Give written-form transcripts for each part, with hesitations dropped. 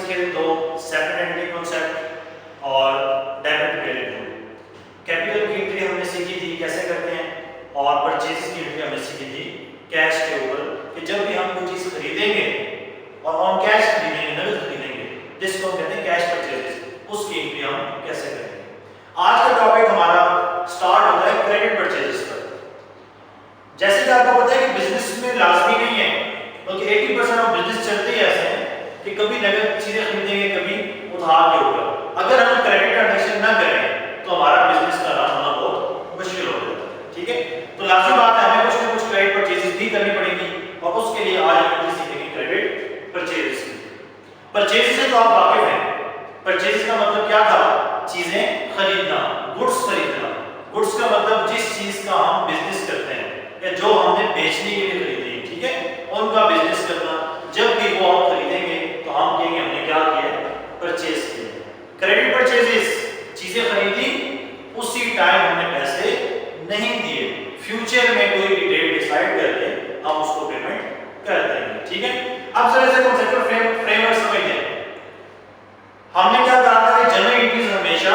सीखे थे दो, सेपरेट एंटिटी कॉन्सेप्ट और डेबिट क्रेडिट। कैपिटल की एंट्री हमने सीखी थी कैसे करते हैं, और परचेज की एंट्री हमने सीखी थी कैश के ऊपर कि जब भी हम कोई चीज़ खरीदेंगे और ऑन कैश खरीदेंगे, नकद खरीदेंगे, जिसको हम कहते हैं कैश परचेजेस, उसकी एंट्री हम कैसे करेंगे। आज का टॉपिक हमारा स्टार्ट होता है क्रेडिट परचेजेस पर। जैसे कि आपको पता है कि बिजनेस में लाजमी नहीं है, बल्कि 80% ऑफ बिजनेस चलते ही ऐसे हैं कि कभी नकद चीजें खरीदेंगे, कभी उधार के ऊपर। अगर हम क्रेडिट ट्रांजैक्शन ना करें तो हमारा बिजनेस का रन होना बहुत मुश्किल हो जाता है। ठीक है, तो लाजमी बात है हमें कुछ ना कुछ क्रेडिट परचेजेस भी करनी पड़ेगी, और उसके लिए आज हम सीखेंगे क्रेडिट परचेजेस। परचेजेस से तो आप वाकिफ हैं, परचेजेस का मतलब क्या था, चीजें खरीदना, गुड्स खरीदना। गुड्स का मतलब जिस चीज का हम बिजनेस करते हैं या जो हमने बेचने के लिए खरीदी है, ठीक है, उनका बिजनेस करना। जब भी वो हम खरीदेंगे तो हम कहेंगे हमने क्या किया, परचेज किया। क्रेडिट परचेजेस, चीजें खरीदी, उसी टाइम हमने पैसे नहीं दिए, फ्यूचर में कोई भी डेट डिसाइड करके हम उसको पेमेंट कर देंगे। ठीक है, अब जरा से कॉन्सेप्चुअल फ्रेमवर्क समझें। हमने क्या कहा था कि जनरल एंट्रीज हमेशा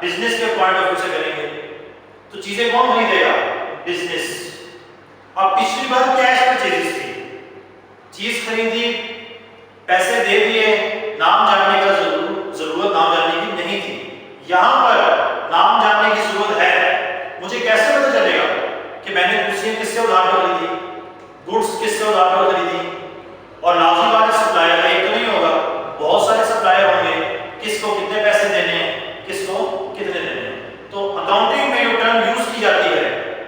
बिजनेस के पॉइंट ऑफ व्यू से करेंगे, तो चीजें कौन खरीदेगा, बिजनेस। अब पिछली बार कैश परचेजेस थी, चीज खरीदी, पैसे दे दिए, नाम जानने का जरूरत नाम जानने की नहीं थी। यहां पर नाम जानने की जरूरत है। मुझे कैसे पता चलेगा कि मैंने कुर्सी किससे उधार पर खरीदी, गुड्स किससे उधार पर खरीदी, और लाजमी बात है सप्लायर का एक तो नहीं होगा, बहुत सारे सप्लायर होंगे, किसको कितने पैसे देने हैं, किसको कितने देने हैं। तो अकाउंटिंग में जो टर्म यूज की जाती है,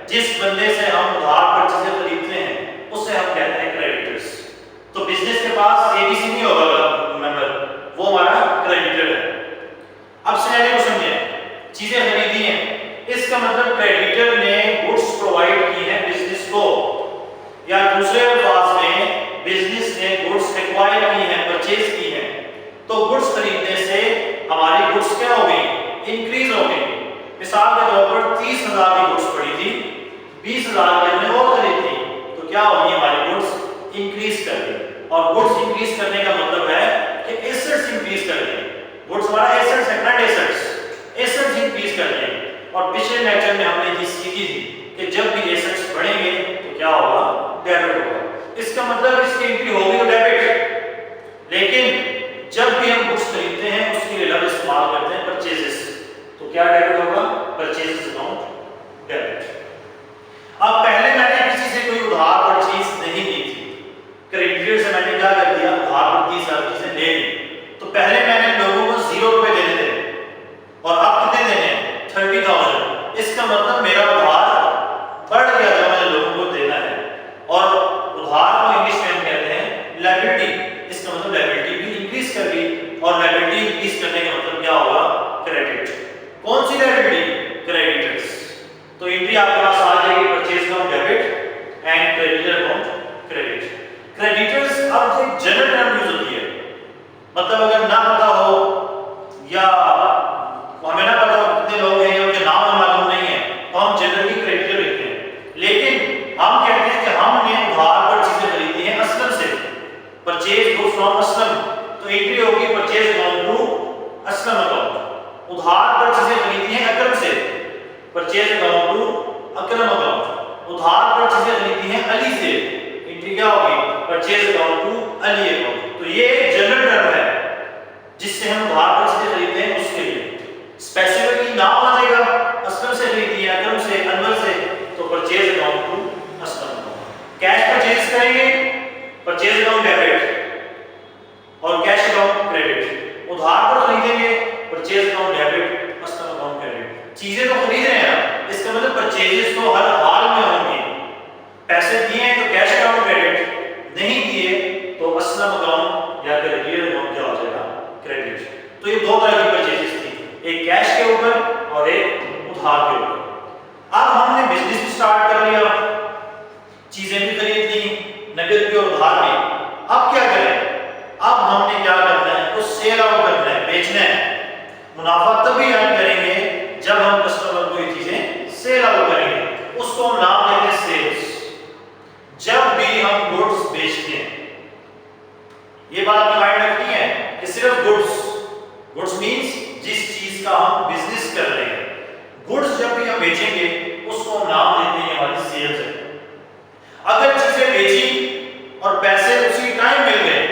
जिस बंदे से हम उधार पर चीजें खरीदते हैं उसे हम कहते हैं क्रेडिटर्स। तो बिजनेस के पास एबीसी नहीं होगा मेंबर, वो हमारा क्रेडिटर है। अब सिनेरियो को समझें, चीजें खरीदी हैं, इसका मतलब क्रेडिटर ने गुड्स प्रोवाइड की है बिजनेस को, या दूसरे अल्फाज में बिजनेस ने गुड्स एक्वायर की है, परचेज की है। तो गुड्स खरीदने से हमारी गुड्स क्या हो गई, इंक्रीज हो गई। मिसाल के तौर पर 30,000 की गुड्स पड़ी थी, 20,000 की हमने और खरीदी, तो क्या होगी, हमारी गुड्स इंक्रीज कर गई। और गुड्स इंक्रीज करने का मतलब है कि एसेट्स इंक्रीज कर गए। गुड्स हमारा एसेट्स है, करंट एसेट्स, एसेट्स इंक्रीज कर गए। और पिछले लेक्चर में हमने ये सीखी थी कि जब भी एसेट्स बढ़ेंगे तो क्या होगा, डेबिट होगा। इसका मतलब इसकी एंट्री होगी तो डेबिट। लेकिन जब भी हम गुड्स खरीदते हैं उसके लिए लफ्ज इस्तेमाल करते हैं परचेजेस, तो क्या डेबिट होगा, परचेजेस अकाउंट डेबिट। अब पहले मैंने किसी से कोई उधार पर चीज नहीं ली थी, क्रेडिटर से मैंने क्या कर दिया, उधार पर 30,000 चीजें ले ली। तो पहले मैंने लोगों को 0 रुपए देने थे, और अब कितने देने हैं, 30,000। इसका मतलब मेरा उधार बढ़ गया जो मैंने लोगों को देना है। और उधार को इंग्लिश में हम कहते हैं लायबिलिटी। इसका मतलब लायबिलिटी भी इंक्रीज कर गई, और लायबिलिटी इंक्रीज करने का मतलब क्या होगा, क्रेडिट। कौन सी लायबिलिटी, क्रेडिटर्स। तो एंट्री आपके पास आ जाएगी, purchase account debit and creditor account credit. Creditors अब एक जनरल टर्म यूज होती है, मतलब अगर ना पता हो या हमें ना पता हो कितने लोग हैं, उनके नाम हमें मालूम नहीं है, तो हम जनरली क्रेडिटर लिखते हैं। लेकिन हम कहते हैं कि हमने उधार पर चीजें खरीदी हैं असलम से, परचेज गुड्स फ्रॉम असलम, तो एंट्री होगी purchase account to Aslam account. उधार पर चीजें खरीदी हैं अकरम से, purchase account to Akram account. उधार पर चीजें खरीदी हैं अली से, एंट्री क्या होगी, purchase account to Ali account. तो ये जनरल टर्म है जिससे हम उधार पर चीजें खरीदते हैं उसके लिए। स्पेसिफिकली नाम आ जाएगा, असलम से खरीदी है, अकरम से, अनवर से, तो purchase account to Aslam account. Cash purchase करेंगे, परचेज अकाउंट डेबिट और कैश अकाउंट क्रेडिट। उधार पर खरीदेंगे, purchase account debit, Aslam account credit. चीजें तो खरीद रहे हैं, इसका मतलब परचेजेस तो हर हाल में होंगे। पैसे दिए हैं तो कैश अकाउंट क्रेडिट, नहीं दिए तो असलम अकाउंट या क्रेडिट अकाउंट क्या हो जाएगा, क्रेडिट। तो ये दो तरह की परचेजेस थी, एक कैश के ऊपर और एक उधार के ऊपर। अब हमने बिजनेस भी स्टार्ट कर लिया, चीजें भी खरीद ली, नकद भी और उधार भी। अब क्या करें, अब हमने क्या करना है, कुछ सेल आउट करना है, बेचना है। मुनाफा तभी अर्न करेंगे जब हम कस्टमर को ये चीजें सेल आउट करेंगे, उसको हम नाम देते हैं सेल्स। जब भी हम गुड्स बेचते हैं, ये बात आपने माइंड रखनी है कि कि सिर्फ गुड्स, गुड्स मींस जिस चीज का हम बिजनेस कर रहे हैं, गुड्स जब भी हम बेचेंगे उसको हम नाम देते हैं हमारी सेल्स है। अगर चीजें बेची और पैसे उसी टाइम मिल गए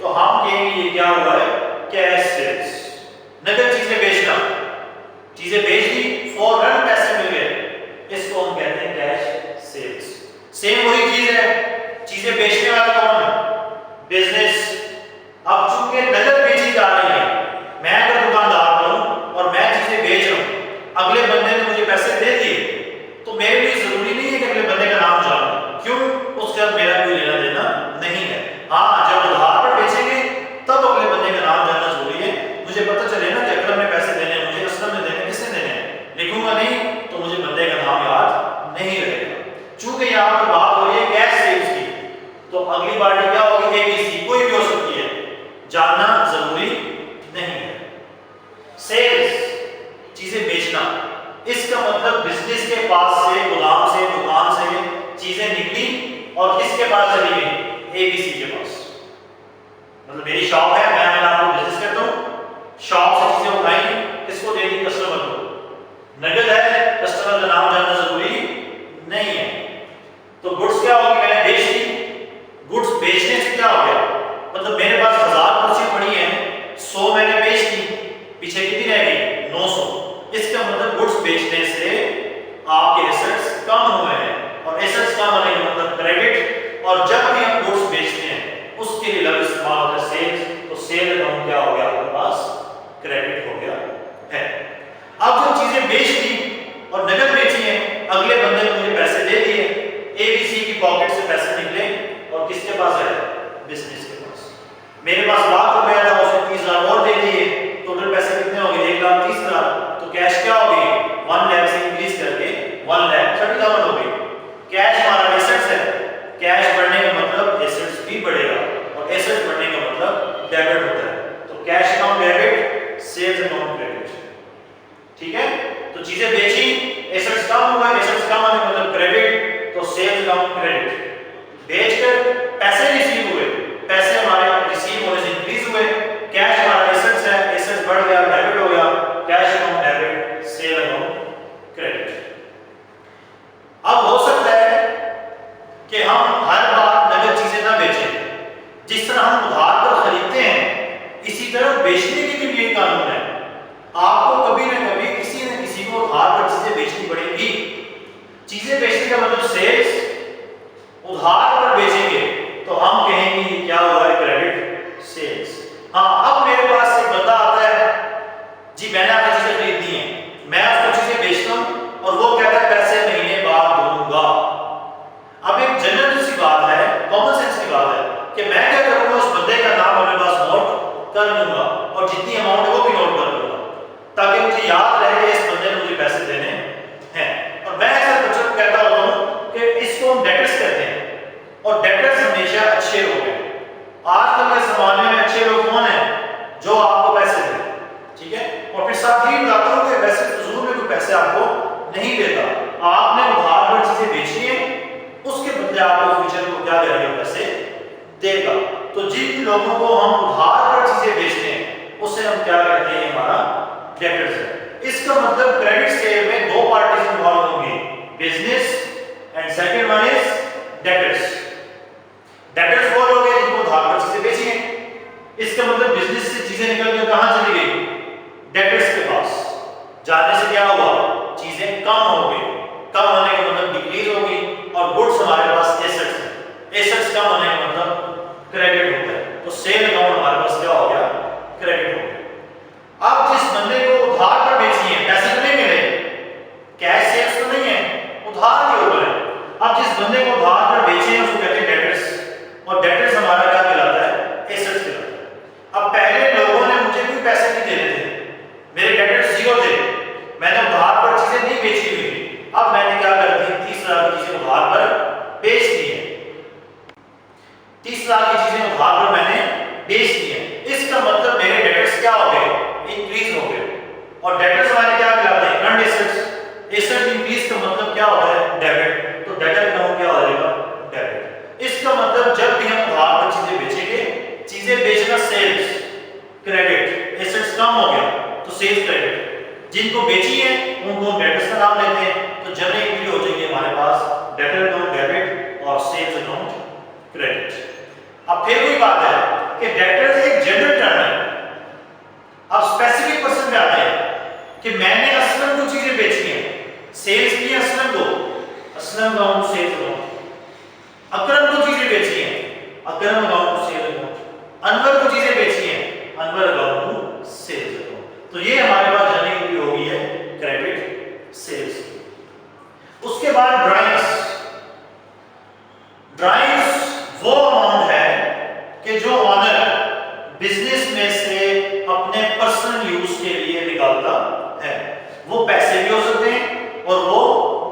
तो हम कहेंगे ये क्या हुआ है, कैश सेल्स। नगद चीजें बेचना, चीजें बेच दी फौरन पैसे मिल गए, इसको हम कहते हैं कैश सेल्स। सेम वही चीज है, चीजें बेचने वाला कौन है, बिजनेस। अब चूंकि नगद बेची जा रही है, मैं अगर दुकानदार हूं और मैं चीजें बेच रहा हूं, अगले बंदे ने मुझे पैसे दे दिए तो मेरे लिए जरूरी नहीं है कि अगले बंदे का नाम जानूं, क्यों, उसके साथ मेरा कोई लेना देना नहीं है। हाँ, जब उधार पर बेचेंगे तब अगले बंदे का नाम जानना जरूरी है। मुझे पता चले ना कि अकरम ने पैसे देने हैं, मुझे असलम ने देने, किसने देने हैं, लिखूंगा नहीं तो मुझे बंदे का नाम याद नहीं रहेगा। चूंकि यहाँ पर बात हो रही है कैश सेल्स की, तो अगली पार्टी क्या होगी, एबीसी, कोई भी हो सकती है, जानना जरूरी नहीं है। सेल्स, चीजें बेचना, इसका मतलब बिजनेस के पास से, गोदाम से, दुकान से चीजें निकली और किसके पास चली गई, एबीसी के पास। मतलब मेरी शॉप है, मैं आपको बिजनेस करता हूँ, शॉप से चीजें उठाई, किसको दे दी, कस्टमर को। नगद है, कस्टमर का नाम जानना जरूरी नहीं है। तो गुड्स क्या होगी, मैंने बेच दी, गुड्स बेचने से क्या हो गया, मतलब मेरे पास 1000 कुर्सी पड़ी है, 100 मैंने बेच दी, पीछे कितनी रह गई, 900। इसका मतलब गुड्स बेचने से आपके एसेट्स कम हुए हैं, और एसेट्स कम होने का मतलब क्रेडिट। और जब भी हम गुड्स बेचते हैं उसके लिए लफ्ज इस्तेमाल होता है सेल्स, तो सेल अकाउंट क्या हो गया आपके पास, क्रेडिट हो गया है। अब जो चीजें बेच दी और नगद बेची हैं, अगले बंदे ने मुझे पैसे दे दिए, एबीसी की पॉकेट से पैसे निकले और किसके पास है, बिजनेस के पास। मेरे पास लाख रुपया था, उसने 30,000 और दे दिए, टोटल पैसे कितने हो गए, 1,30,000। तो कैश क्या हो गई, 1 लाख से इंक्रीज करके 1,30,000 हो गई। कैश हमारा एसेट्स है, कैश बढ़ने का मतलब एसेट्स भी बढ़ेगा, और एसेट्स बढ़ने का मतलब डेबिट होता है। तो cash account debit, sales account credit, ठीक है। तो चीजें बेची, एसेट्स कम हुए, एसेट्स कम होने का मतलब क्रेडिट, तो सेल्स अकाउंट क्रेडिट। बेचकर पैसे रिसीव हुए, पैसे हमारे रिसीव होने से इंक्रीज हुए, कैश हमारा एसेट्स है, एसेट्स बढ़ गया, डेबिट हो गया, cash account debit, sale account credit. अब हो सकता है कि हम हर बार नगद चीजें ना बेचें, जिस तरह हम उधार पर खरीदते हैं इसी तरह बेचने के लिए भी ये कानून है। आपको कभी ना कभी किसी न किसी को उधार पर चीजें बेचनी पड़ेगी। चीजें बेचने का मतलब सेल्स, उधार पर बेचेंगे तो हम कहेंगे ये क्या हुआ है, क्रेडिट सेल्स। हाँ, अब मेरे पास एक बंदा आता है, जी मैंने आपकी चीजें खरीदी हैं, मैं उसको चीजें बेचता हूं और वो कहता है पैसे महीने बाद दूंगा। अब एक जनरल सी बात है, कॉमन सेंस की बात है कि मैं क्या करूंगा, उस बंदे का नाम अपने पास नोट कर लूंगा और जितनी अमाउंट है वो भी नोट कर लूंगा, ताकि मुझे याद रहे कि इस बंदे ने मुझे पैसे देने हैं। और मैं ऐसा बच्चों को कहता होता हूं कि इसको हम डेटर्स कहते हैं, और डेटर्स हमेशा अच्छे लोग हैं। आजकल के जमाने में अच्छे लोग कौन हैं, जो आपको पैसे दें, ठीक है। और फिर साथ ही बताता हूं कि वैसे फजूल में कोई पैसे आपको नहीं देता, आपने उधार पर चीजें बेची है, उसके बदले आपको फ्यूचर में क्या करेगा, पैसे देगा। तो जिन लोगों को हम उधार पर चीजें बेचते हैं उसे हम क्या कहते हैं, हमारा डेटर्स है। इसका मतलब क्रेडिट सेल में दो पार्टीज इन्वॉल्व होंगी, business and second one is debtors. Debtors वो लोग हैं जिनको उधार पर चीजें बेची हैं, इसका मतलब बिजनेस से चीजें निकल के कहां चली गई, डेटर्स के पास। जाने से क्या हुआ, चीजें कम हो गई, कम होने का मतलब डिक्रीज हो गई, और गुड्स हमारे पास एसेट्स हैं, एसेट्स कम होने का मतलब क्रेडिट होता है। तो सेल अकाउंट हमारे पास क्या हो गया, क्रेडिट हो गया। अब जिस बंदे को उधार पर बेची है, पैसे तो नहीं मिले, कैश सेल्स तो नहीं है, उधार के ऊपर है। अब जिस बंदे को उधार पर बेचे हैं उसको कहते हैं डेटर्स, और डेटर्स हमारा क्या कहलाता है, एसेट्स कहलाता है। अब पहले लोगों ने मुझे कोई पैसे नहीं देने थे, मेरे डेटर्स जीरो थे, मैंने उधार पर चीजें नहीं बेची हुई, अब मैंने क्या कर दी, 30,000 की चीजें उधार पर बेच दी है, 30,000 की चीजें उधार पर मैंने बेच दी है। इसका मतलब मेरे डेटर्स क्या हो गए, इंक्रीज हो गए। और डेटर्स हमारे क्या कहलाते हैं, करंट एसेट्स। एसेट इंक्रीज का मतलब क्या होता है, डेबिट। तो डेटर अकाउंट क्या हो जाएगा, डेबिट। इसका मतलब जब भी हम उधार पर चीजें बेचेंगे, चीजें बेचना सेल्स, کہ میں نے اسلم کو چیزیں بیچی ہیں، سیلز کی اسلم کو، اسلم اکاؤنٹ سیلز اکاؤنٹ، اکرم کو چیزیں بیچی ہیں، اکرم اکاؤنٹ سیلز اکاؤنٹ، انور کو چیزیں بیچی ہیں، انور اکاؤنٹ سیلز اکاؤنٹ. تو یہ ہمارے پاس جرنل انٹری ہو گئی ہے کریڈٹ سیلز. اس کے بعد ڈرائنگس. ڈرائنگس وہ اماؤنٹ ہے کہ جو آنر بزنس میں سے اپنے پرسنل یوز کے لیے نکالتا ہے. وہ پیسے بھی ہو سکتے ہیں اور وہ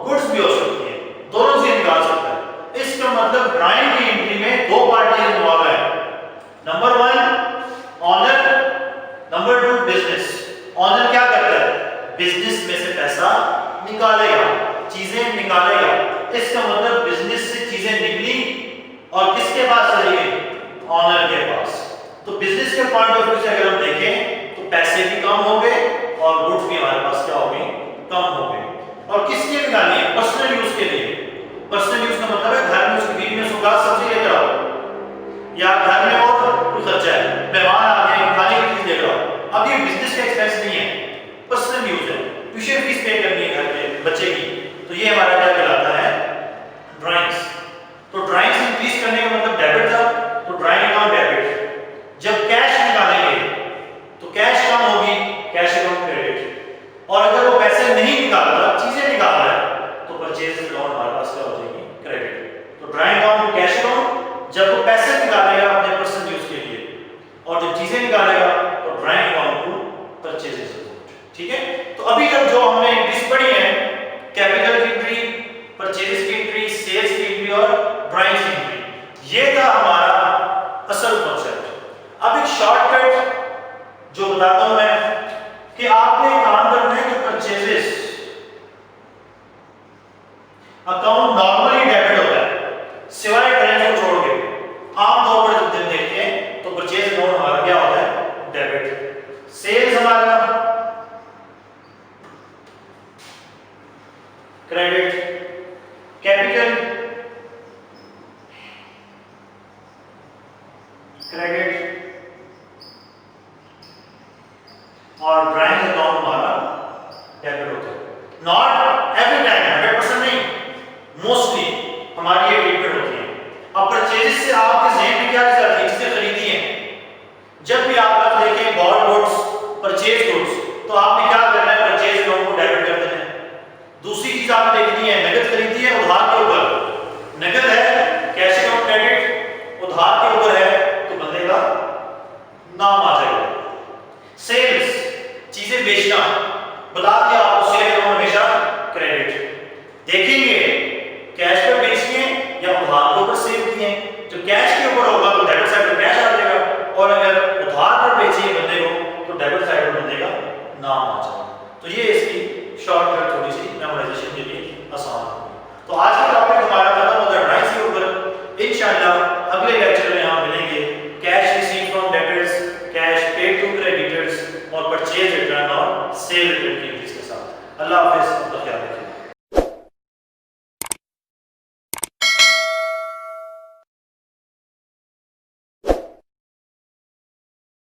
گڈس بھی ہو سکتی ہیں، دونوں سے نکال سکتا ہے. اس کا مطلب ڈرائنگ کی انٹری میں دو پارٹیاں انوالو ہیں. Number 1 owner, number 2 business. Owner کیا کرتا ہے؟ بزنس میں سے پیسہ نکالے گا، چیزیں نکالے گا. اس کا مطلب بزنس سے چیزیں نکلی اور کس کے پاس چلی گئی؟ آنر کے پاس. تو بزنس کے پوائنٹ آف ویو سے اگر ہم دیکھیں تو پیسے بھی کم ہو گئے اور گڈس بھی ہمارے پاس کیا ہو گئے؟ کم ہو گئے. اور کس لیے نکالنی ہے؟ پرسنل یوز کے لیے. پرسنل یوز کا مطلب ہے گھر میں اس کی بیوی نے سوگا سبزی لے کر آؤ، یا گھر میں اور کوئی خرچہ ہے، مہمان آ گئے کھانے کی چیز لے کر آؤ. اب یہ بزنس کا ایکسپینس نہیں ہے، پرسنل یوز ہے. ٹیوشن فیس پے کرنی ہے گھر کے بچے کی، تو یہ ہمارا کیا کہلاتا ہے؟ ڈرائنگس. تو ڈرائنگس انکریز کرنے کا مطلب ڈیبٹ تھا، تو ڈرائنگ اکاؤنٹ ڈیبٹ. جب کیش نکالیں گے تو کیش کم ہوگی، کیش اکاؤنٹ کریڈٹ. اور اگر وہ پیسے نہیں نکال رہا، چیزیں نکال رہا ہے، تو پرچیز اکاؤنٹ ہمارے پاس کیا ہو جائے گی؟ کریڈٹ. تو ڈرائنگ اکاؤنٹ کیش اکاؤنٹ جب وہ پیسے نکالے گا اپنے پرسنل یوز کے لیے، اور جب چیزیں نکالے گا تو ڈرائنگ اکاؤنٹ کو پرچیز اکاؤنٹ. ٹھیک ہے. تو ابھی تک جو ہم نے انٹریز پڑھی ہیں، کیپٹل کی انٹری، پرچیز کی انٹری، سیلز کی انٹری اور ڈرائنگس کی انٹری، یہ تھا ہمارا اصل کنسپٹ. اب ایک شارٹ کٹ جو بتاتا ہوں میں کہ آپ نے کام کرنا ہے کہ پرچیزز اکاؤنٹ نارملی ڈیبٹ ہوتا ہے سوائے ٹرینڈ کو چھوڑ کے. عام طور پر جب دیکھتے ہیں تو پرچیز اکاؤنٹ ہمارا کیا ہوتا ہے؟ ڈیبٹ. سیلز ہمارا کریڈٹ. کیپٹل کریڈٹ اور ڈرائنگ اکاؤنٹ ہمارا ڈیبٹ ہوتا ہے. ناٹ ایوری ٹائم، 100% نہیں، موسٹلی ہماری یہ ٹریٹمنٹ ہوتی ہے. اب پرچیز سے آپ کے ذہن میں کیا چیز آتی ہے؟ چیزیں خریدی ہیں. جب بھی آپ دیکھیں باڈ گڈس، پرچیز گڈس، تو آپ نے کیا کرنا ہے؟ پرچیز اکاؤنٹ کو ڈیبٹ کر دینا ہے. دوسری چیز آپ نے دیکھنی ہے، نقد خریدی ہے ادھار کے اوپر، نقد ہے کیش اکاؤنٹ کریڈٹ، ادھار کے اوپر ہے تو بندے کا نام آ جائے گا. سیلز چیزیں بیچنا، بتا دیا آپ کو سیل اکاؤنٹ ہمیشہ کریڈٹ. دیکھیں گے کیش پر بیچی ہے یا ادھار کے اوپر سیل کی ہے. جو کیش کے اوپر ہوگا تو ڈیبٹ سائڈ پر کیش آ جائے گا، اور اگر ادھار پر بیچی ہے بندے کو تو ڈیبٹ سائڈ پر بندے کا نام آ جائے گا. تو یہ اس کی شارٹ کٹ تھوڑی سی میمورائزیشن کے لیے آسان ہوگی. تو آج کا ٹاپک ہمارا ختم ہوگا ڈرائنگس کے اوپر. انشاءاللہ اگلے لیکچر میں ہم ملیں گے cash receive from debtors, cash paid to creditors اور پرچیز ریٹرن اور سیل ریٹرن کی انٹریز کے ساتھ. اللہ حافظ، اپنا خیال رکھیے.